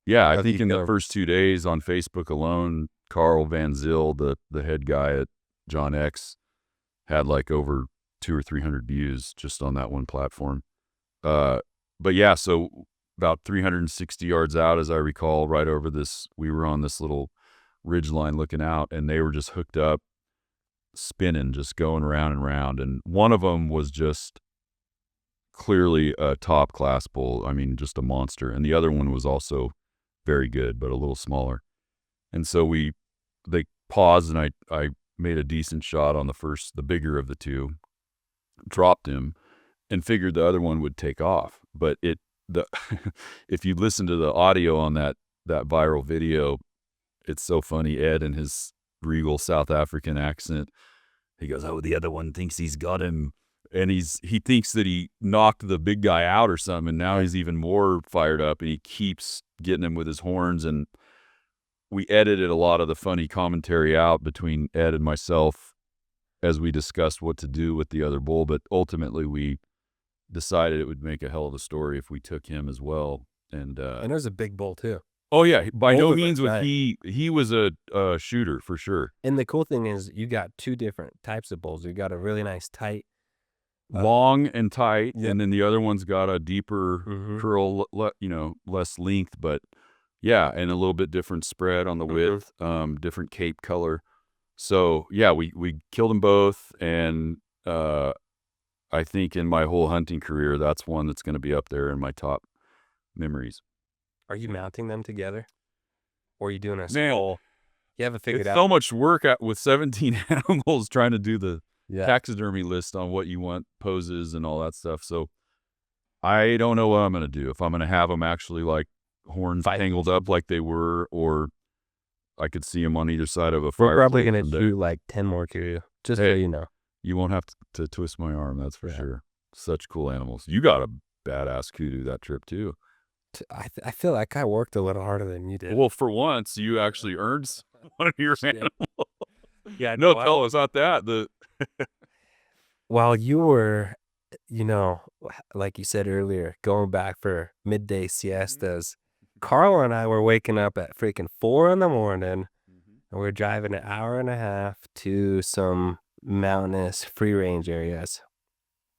Yeah, I think in the first 2 days on Facebook alone, Carl Van Zyl, the head guy at John X, had like over 200 or 300 views just on that one platform. But yeah, so about 360 yards out, as I recall, right over this, we were on this little ridge line looking out, and they were just hooked up, spinning, just going round and round. And one of them was just clearly a top class bull. I mean, just a monster. And the other one was also very good, but a little smaller. And so they paused, and I made a decent shot on the bigger of the two, dropped him, and figured the other one would take off. But if you listen to the audio on that viral video, it's so funny. Ed and his regal South African accent, he goes, "Oh, the other one thinks he's got him." And he thinks that he knocked the big guy out or something, and now he's even more fired up, and he keeps getting him with his horns. And we edited a lot of the funny commentary out between Ed and myself as we discussed what to do with the other bull, but ultimately we decided it would make a hell of a story if we took him as well. And there's a big bull too. Oh yeah, by no Older means was guy. he was a shooter for sure. And the cool thing is you got two different types of bulls. You got a really nice tight, long and tight, yeah. and then the other one's got a deeper curl, less length, but yeah, and a little bit different spread on the width, different cape color. So yeah, we killed them both, and I think in my whole hunting career, that's one that's going to be up there in my top memories. Are you mounting them together, or are you doing a Man, skull? You haven't figured it's out. so much work with 17 animals trying to do the Yeah. taxidermy list on what you want, poses and all that stuff. So I don't know what I'm going to do. If I'm going to have them actually like horns tangled up like they were, or I could see them on either side of a fire. We're probably going to shoot like 10 more kudu, just so you know. You won't have to twist my arm, that's for sure. Such cool animals. You got a badass kudu that trip too. I feel like I worked a little harder than you did. Well, for once, you actually earned one of your animals. Yeah, no, tell us about that. While you were, like you said earlier, going back for midday siestas, Carl and I were waking up at freaking 4 in the morning, and we're driving an hour and a half to some mountainous free range areas.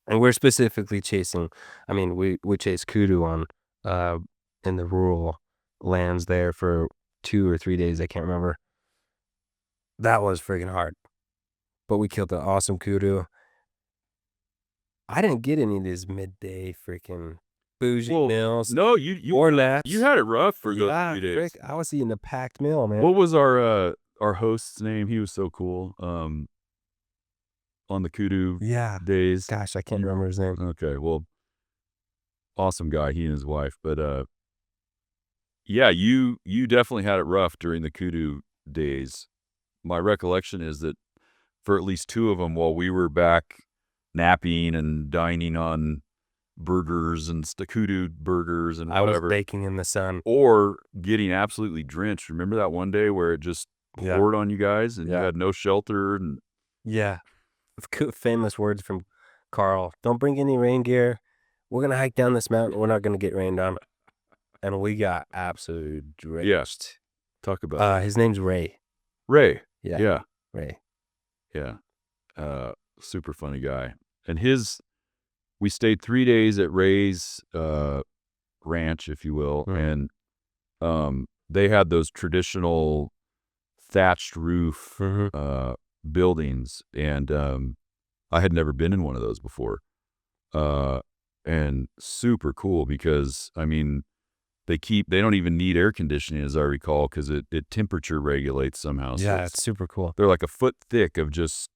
And we're specifically chasing, we chase kudu on in the rural lands there for 2 or 3 days. I can't remember. That was freaking hard. But we killed an awesome kudu. I didn't get any of these midday freaking bougie meals. No, you or laps. You had it rough for those 3 days. Frick, I was eating a packed meal, man. What was our host's name? He was so cool. On the kudu days. Gosh, I can't remember his name. Okay, well, awesome guy, he and his wife. But yeah, you definitely had it rough during the kudu days. My recollection is that for at least 2 of them, while we were back napping and dining on burgers and kudu burgers and whatever, I was baking in the sun or getting absolutely drenched. Remember that one day where it just poured on you guys and you had no shelter? And famous words from Carl: "Don't bring any rain gear. We're gonna hike down this mountain. We're not gonna get rained on." And we got absolutely drenched. Yes. Talk about his name's Ray. Ray. Yeah. Ray. Yeah. Super funny guy. And we stayed 3 days at Ray's ranch, if you will, and they had those traditional thatched roof buildings, and I had never been in one of those before, and super cool because they don't even need air conditioning, as I recall, because it temperature regulates somehow. So it's super cool. They're like a foot thick of just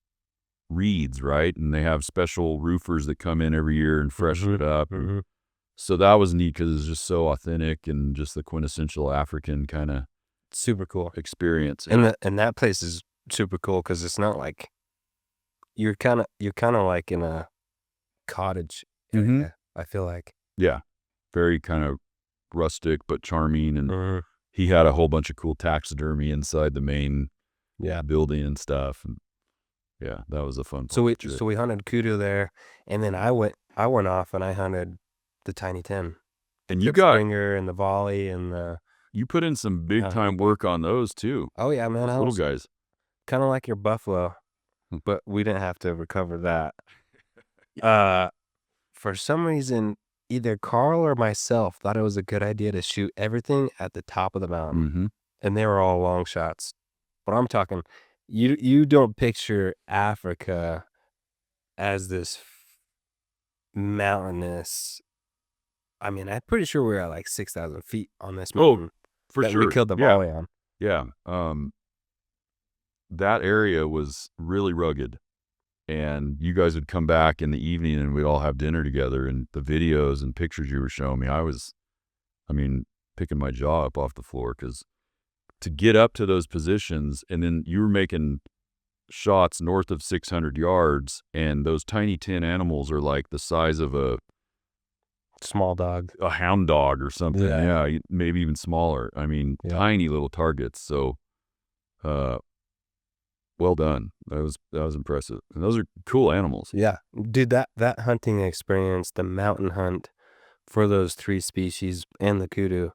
reeds, right? And they have special roofers that come in every year and freshen it up. So that was neat because it's just so authentic and just the quintessential African kind of super cool experience. And that place is super cool because it's not like you're kind of like in a cottage area, I feel like. Yeah, very kind of rustic but charming, and he had a whole bunch of cool taxidermy inside the main building and stuff. And yeah, that was a fun. So we hunted kudu there, and then I went off and I hunted the Tiny Tim, and you got Springer and the Volley and the. You put in some big time work on those too. Oh yeah, man, little guys, kind of like your buffalo, but we didn't have to recover that. For some reason, either Carl or myself thought it was a good idea to shoot everything at the top of the mountain, and they were all long shots. But I'm talking, you don't picture Africa as this mountainous. I mean, I'm pretty sure we were at like 6,000 feet on this Oh, mountain for that sure. we killed the Yeah. volley on. Yeah. That area was really rugged. And you guys would come back in the evening and we'd all have dinner together, and the videos and pictures you were showing me, picking my jaw up off the floor, because to get up to those positions, and then you were making shots north of 600 yards, and those tiny tin animals are like the size of a Small dog. hound dog or something. Yeah. Yeah, maybe even smaller. I mean, Yeah. tiny little targets. So, well done. That was impressive. And those are cool animals. Yeah. Dude, that hunting experience, the mountain hunt for those 3 species and the kudu,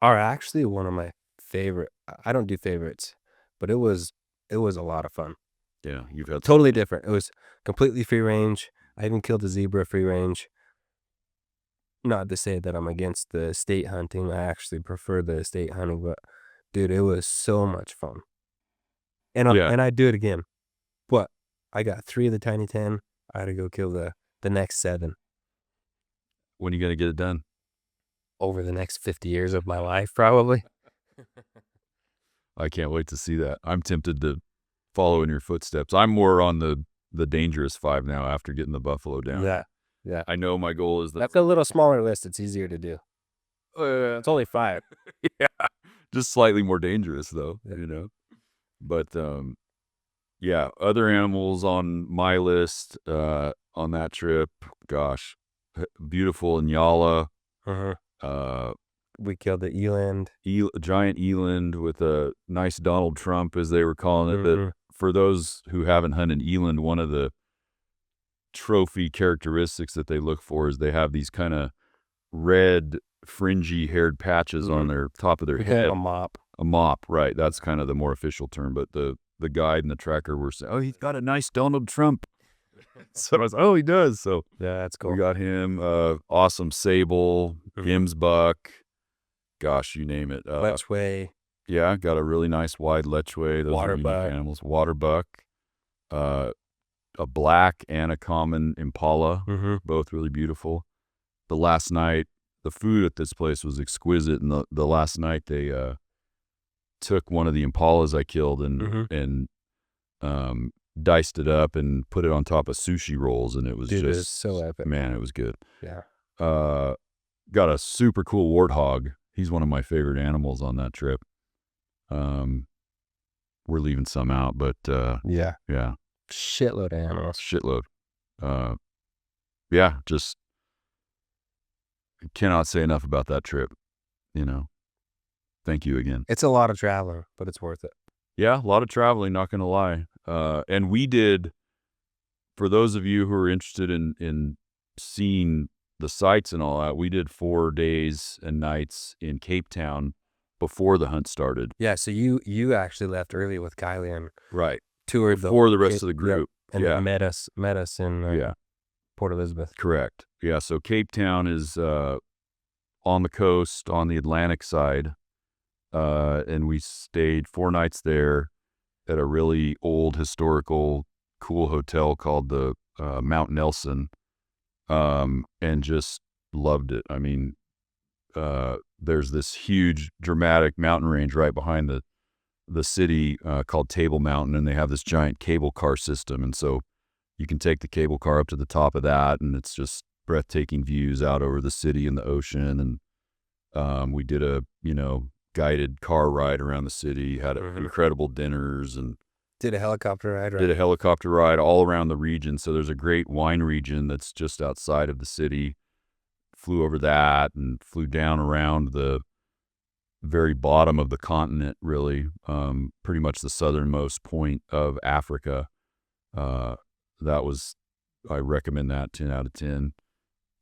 are actually one of my favorite. I don't do favorites, but it was a lot of fun. Yeah, you've had Totally different. It was completely free range. I even killed a zebra free range. Not to say that I'm against the state hunting. I actually prefer the state hunting, but dude, it was so much fun. And Yeah. I'd do it again. But I got 3 of the tiny 10. I had to go kill the next 7 When are you going to get it done? over the next 50 years of my life, probably. I can't wait to see that. I'm tempted to follow in your footsteps. I'm more on the dangerous 5 now after getting the buffalo down. Yeah. I know my goal is That's a little smaller list. It's easier to do. It's only 5. yeah, just slightly more dangerous though, Yeah. But yeah, other animals on my list on that trip. Gosh, beautiful Nyala. We killed the eland. A giant eland with a nice Donald Trump, as they were calling it. That, for those who haven't hunted eland, one of the trophy characteristics that they look for is they have these kind of red, fringy haired patches on their top of their head. A mop. A mop, right. That's kind of the more official term. But the guide and the tracker were saying, oh, he's got a nice Donald Trump. So I was, oh, he does. So Yeah, that's cool. we got him. Awesome sable, Hims buck. Gosh, you name it. Lechway. Yeah, got a really nice wide lechway. Those Water are unique buck. animals. Water buck. A black and a common impala. Both really beautiful. The last night, the food at this place was exquisite. And the last night they took one of the impalas I killed and diced it up and put it on top of sushi rolls, and it was Dude, just it was so epic. Man, it was good. Yeah. Got a super cool warthog. He's one of my favorite animals on that trip. We're leaving some out, but Yeah. yeah, Shitload of animals. shitload. Yeah, just cannot say enough about that trip. Thank you again. It's a lot of traveling, but it's worth it. Yeah, a lot of traveling, not going to lie. And we did, for those of you who are interested in seeing the sights and all that, we did 4 days and nights in Cape Town before the hunt started. Yeah, so you actually left early with Kylie and Right. toured Before the rest of the group. and Yeah. met us in Yeah. Port Elizabeth. Correct. Yeah, so Cape Town is on the coast, on the Atlantic side. And we stayed 4 nights there at a really old, historical, cool hotel called the Mount Nelson, and just loved it. I mean, there's this huge, dramatic mountain range right behind the city called Table Mountain, and they have this giant cable car system, and so you can take the cable car up to the top of that, and it's just breathtaking views out over the city and the ocean. And we did a guided car ride around the city, had incredible dinners, and Did a helicopter ride, right? did a helicopter ride all around the region. So there's a great wine region that's just outside of the city. Flew over that and flew down around the very bottom of the continent, really, pretty much the southernmost point of Africa. I recommend that, 10 out of 10.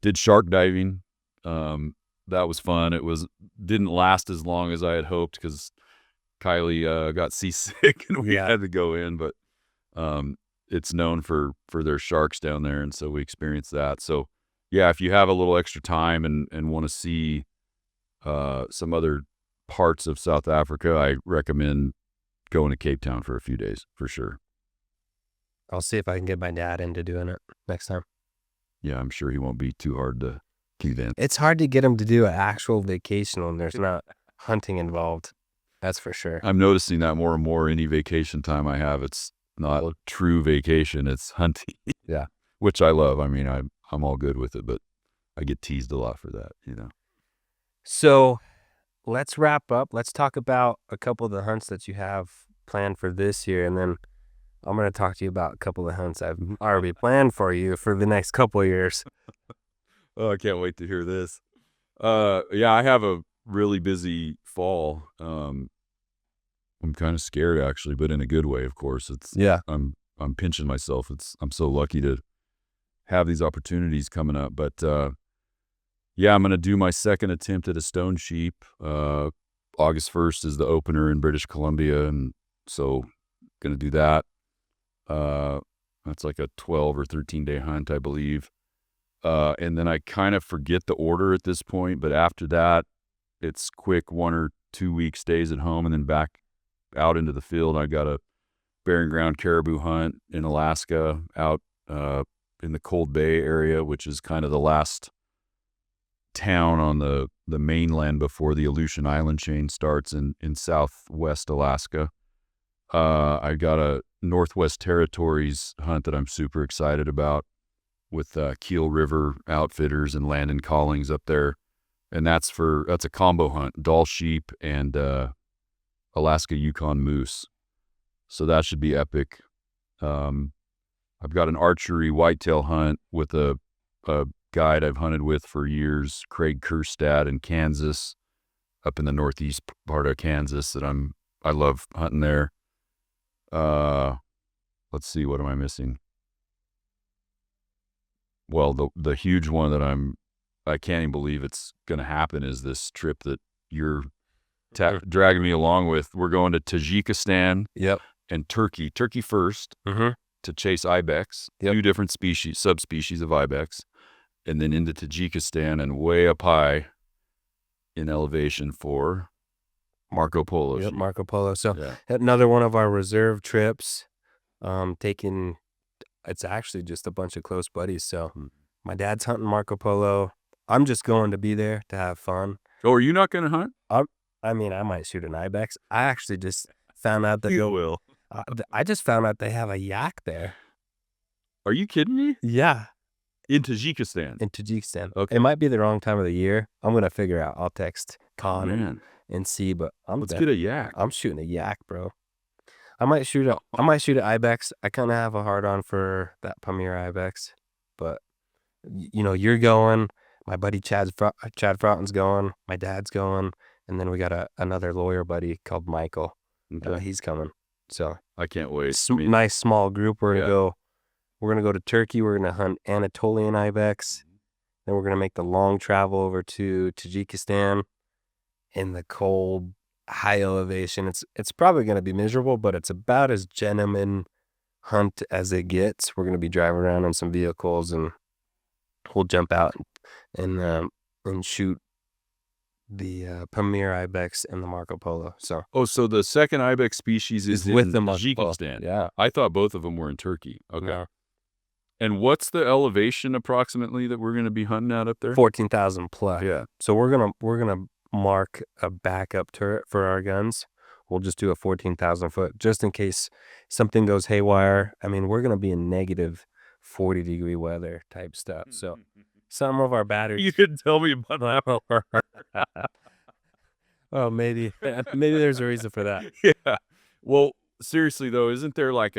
Did shark diving. That was fun. Didn't last as long as I had hoped because Kylie got seasick and we had to go in, but it's known for their sharks down there, and so we experienced that. So yeah, if you have a little extra time and want to see some other parts of South Africa, I recommend going to Cape Town for a few days for sure. I'll see if I can get my dad into doing it next time. yeah, I'm sure he won't be too hard to convince. It's hard to get him to do an actual vacation when there's not hunting involved. That's for sure. I'm noticing that more and more. Any vacation time I have, it's not a true vacation, it's hunting. Yeah. Which I love. I mean, I'm all good with it, but I get teased a lot for that, you know. So let's wrap up. Let's talk about a couple of the hunts that you have planned for this year, and then I'm going to talk to you about a couple of hunts I've already planned for you for the next couple of years. Oh, I can't wait to hear this. Yeah, I have a really busy fall. I'm kind of scared actually, but in a good way, of course. Yeah. I'm pinching myself. I'm so lucky to have these opportunities coming up. But yeah, I'm gonna do my second attempt at a stone sheep. August 1st is the opener in British Columbia, and so gonna do that. That's like a 12 or 13-day hunt, I believe. And then I kind of forget the order at this point, but after that, it's quick 1 or 2 week stays at home and then back out into the field. I got a bearing ground caribou hunt in Alaska out in the Cold Bay area, which is kind of the last town on the mainland before the Aleutian Island chain starts in southwest Alaska. I got a Northwest Territories hunt that I'm super excited about with Keel River Outfitters and Landon Callings up there. And that's a combo hunt, Dall sheep and Alaska Yukon moose. So that should be epic. I've got an archery whitetail hunt with a guide I've hunted with for years, Craig Kerstad in Kansas, up in the northeast part of Kansas that I love hunting there. Let's see, what am I missing? Well, the huge one that I can't even believe it's going to happen is this trip that you're dragging me along with. We're going to Tajikistan and Turkey. Turkey first to chase ibex, 2 different subspecies of ibex, and then into Tajikistan and way up high in elevation for Marco Polo. Yep, Marco Polo. So another one of our reserve trips, it's actually just a bunch of close buddies. So my dad's hunting Marco Polo. I'm just going to be there to have fun. Oh, are you not going to hunt? I mean, I might shoot an ibex. I actually just found out that you will. I just found out they have a yak there. Are you kidding me? Yeah. In Tajikistan. Okay. It might be the wrong time of the year. I'm going to figure out. I'll text Con and see, but let's get a yak. I'm shooting a yak, bro. I might shoot an ibex. I kind of have a hard on for that Pamir ibex, but you know, you're going, my buddy Chad Fraughton's going, my dad's going, and then we got another lawyer buddy called Michael. He's coming. So I can't wait. Nice small group. We're gonna go to Turkey. We're gonna hunt Anatolian ibex. Then we're gonna make the long travel over to Tajikistan in the cold, high elevation. It's probably gonna be miserable, but it's about as gentleman hunt as it gets. We're gonna be driving around in some vehicles, and we'll jump out and shoot the Pamir ibex and the Marco Polo. So the second ibex species is with in the Tajikistan. Yeah, I thought both of them were in Turkey. Okay. No. And what's the elevation approximately that we're going to be hunting out up there? 14,000 plus. Yeah. So we're gonna mark a backup turret for our guns. We'll just do a 14,000 foot just in case something goes haywire. I mean, we're gonna be in negative 40-degree weather type stuff. So some of our batteries. You could tell me about that. Oh, maybe there's a reason for that. Yeah. Well, seriously though, isn't there like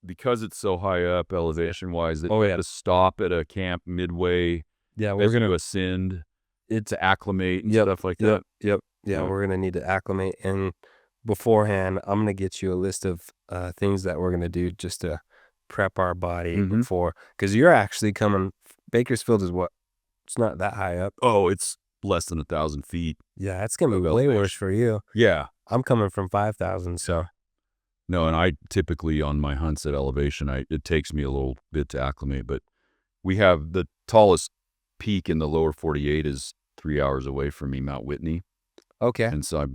because it's so high up elevation wise that you have to stop at a camp midway? Yeah, we're gonna ascend. It's acclimate and stuff like that. Yep. Yeah, we're gonna need to acclimate, and beforehand, I'm gonna get you a list of things that we're gonna do just to prep our body before, because you're actually coming. Bakersfield is what? It's not that high up. Oh, it's less than 1,000 feet. Yeah, it's gonna be way worse for you. Yeah, I'm coming from 5,000, so. No, and I typically on my hunts at elevation, it takes me a little bit to acclimate, but we have the tallest peak in the lower 48 is 3 hours away from me, Mount Whitney. Okay. And so I'm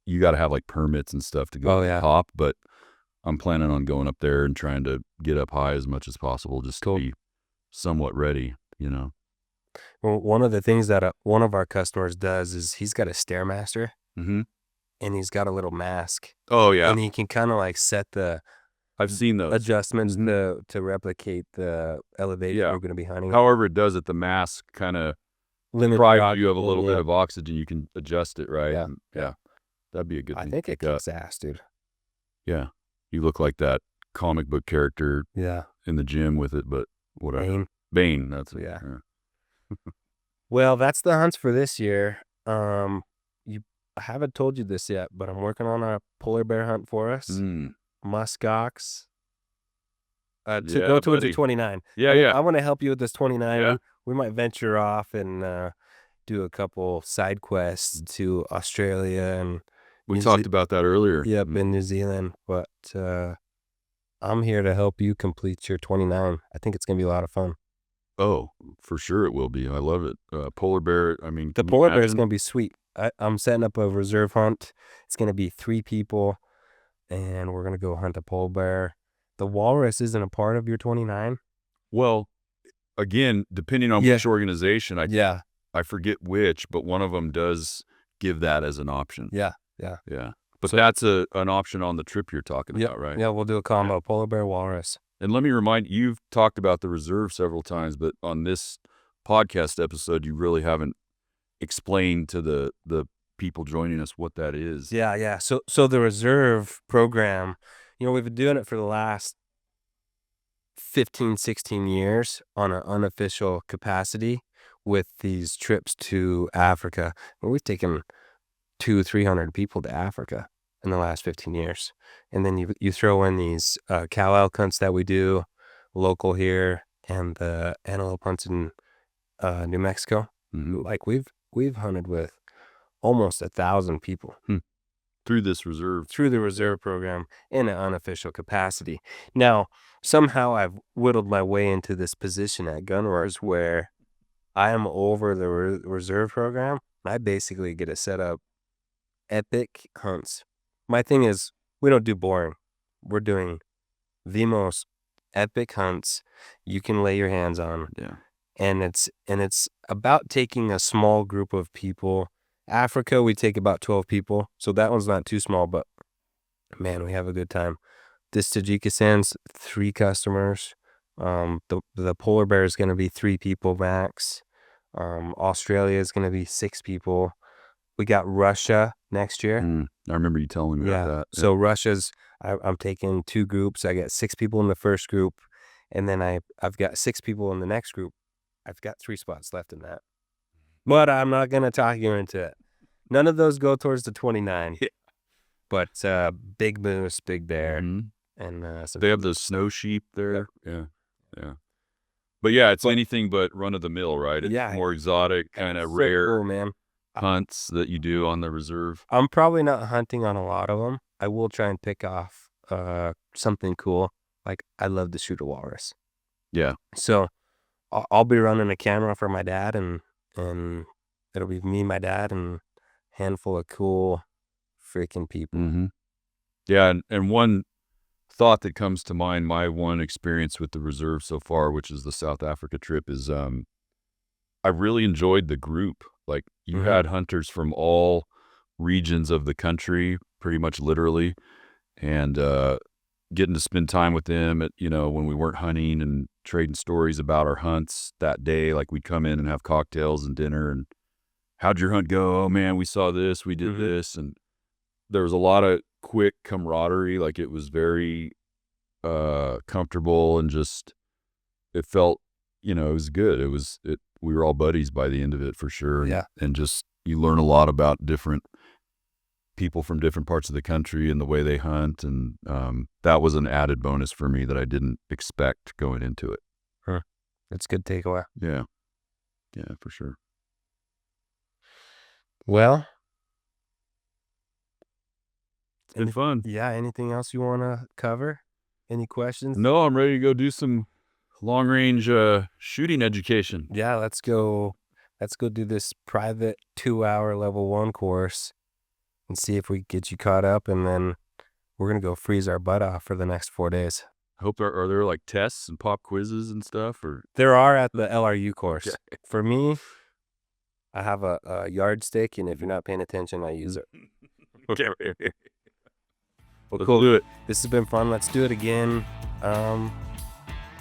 you got to have like permits and stuff to go to the top, but I'm planning on going up there and trying to get up high as much as possible just to be somewhat ready, you know. Well, one of the things that one of our customers does is he's got a Stairmaster, Mm-hmm. and he's got a little mask, Oh yeah, and he can kind of like set the I've seen those adjustments Mhm. to replicate the elevation Yeah. we're going to be hunting. However it does it, the mask kind of Limit provides you have a oxygen, little bit yeah. of oxygen. You can adjust it, right? Yeah, And, yeah. that'd be a good I thing think to it pick up. kicks ass, dude. Yeah, you look like that comic book character Yeah. in the gym with it, but whatever. Bane. Bane, that's it. Yeah. Well, that's the hunts for this year. I haven't told you this yet, but I'm working on a polar bear hunt for us. Mm. Muskox. Yeah, Go towards the buddy. 29. Yeah, yeah. I want to help you with this 29. Yeah. We might venture off and do a couple side quests to Australia and We New talked Ze- about that earlier. Yep, Mm. in New Zealand. But I'm here to help you complete your 29. I think it's gonna be a lot of fun. Oh, for sure it will be. I love it. Polar bear, I mean, The can you polar bear is imagine? gonna be sweet. I'm setting up a reserve hunt. It's gonna be 3 people, and we're gonna go hunt a polar bear. The walrus isn't a part of your 29. Well, again, depending on Yeah. which organization, Yeah, I forget which, but one of them does give that as an option. yeah. Yeah. But So- that's an option on the trip you're talking Yeah, about, right? yeah. We'll do a combo: polar bear, walrus. And let me remind you, you've talked about the reserve several times, but on this podcast episode, you really haven't explained to the people joining us what that is. Yeah. So the reserve program, we've been doing it for the last 15, 16 years on an unofficial capacity with these trips to Africa. Where we've taken 200-300 people to Africa in the last 15 years. And then you throw in these cow elk hunts that we do local here and the antelope hunts in New Mexico. Mhm. Like we've hunted with almost 1,000 people Through this reserve. through the reserve program in an unofficial capacity. Now, somehow I've whittled my way into this position at Gunwerks where I am over the reserve program. I basically get to set up epic hunts. My thing is, we don't do boring. We're doing the most epic hunts you can lay your hands on. Yeah. And it's about taking a small group of people. Africa, we take about 12 people, so that one's not too small, but man, we have a good time. This Tajikistan's 3 customers. The polar bear is going to be 3 people max. Australia is going to be 6 people. We got Russia next year. I remember you telling me about that. So Russia's, I'm taking 2 groups. I got 6 people in the first group, and then I've got 6 people in the next group. I've got 3 spots left in that. But I'm not going to talk you into it. None of those go towards the 29. Yeah. But big moose, big bear, Mhm. and They have the snow sheep there. Yeah. But yeah, it's anything but run of the mill, right? It's Yeah. more exotic, kind of so rare cool, man. hunts that you do on the reserve. I'm probably not hunting on a lot of them. I will try and pick off something cool. Like I love to shoot a walrus. Yeah. So I'll be running a camera for my dad, and it'll be me, my dad, and a handful of cool freaking people. Mm-hmm. Yeah, and one thought that comes to mind, my one experience with the reserve so far, which is the South Africa trip, is I really enjoyed the group. Like you had hunters from all regions of the country, pretty much literally, and getting to spend time with them at, when we weren't hunting and trading stories about our hunts that day. Like we'd come in and have cocktails and dinner and how'd your hunt go? Oh man, we saw this, we did this. And there was a lot of quick camaraderie. Like it was very comfortable and just, it felt, it was good. We were all buddies by the end of it for sure. Yeah. And just, you learn a lot about different people from different parts of the country and the way they hunt. And that was an added bonus for me that I didn't expect going into it. That's a good takeaway. Yeah, for sure. Well, It's been fun. Yeah. Anything else you want to cover? Any questions? No, I'm ready to go do some long range shooting education. Yeah. Let's go do this private 2-hour level 1 course and see if we get you caught up, and then we're gonna go freeze our butt off for the next 4 days. Hope are there like tests and pop quizzes and stuff? Or There are at the LRU course. Okay. For me, I have a yardstick, and if you're not paying attention, I use it. okay, Well, let's cool. do it This has been fun. Let's do it again.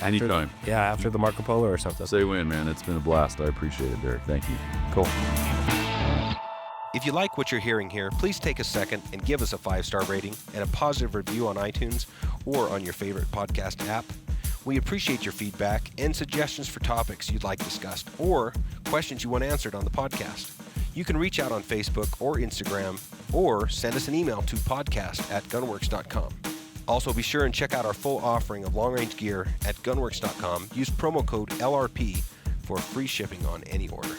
anytime. After the Marco Polo or something. Say when, man. It's been a blast. I appreciate it, Derek. Thank you. Cool. If you like what you're hearing here, please take a second and give us a 5-star rating and a positive review on iTunes or on your favorite podcast app. We appreciate your feedback and suggestions for topics you'd like discussed or questions you want answered on the podcast. You can reach out on Facebook or Instagram or send us an email to podcast@gunwerks.com. Also, be sure and check out our full offering of long-range gear at gunwerks.com. Use promo code LRP for free shipping on any order.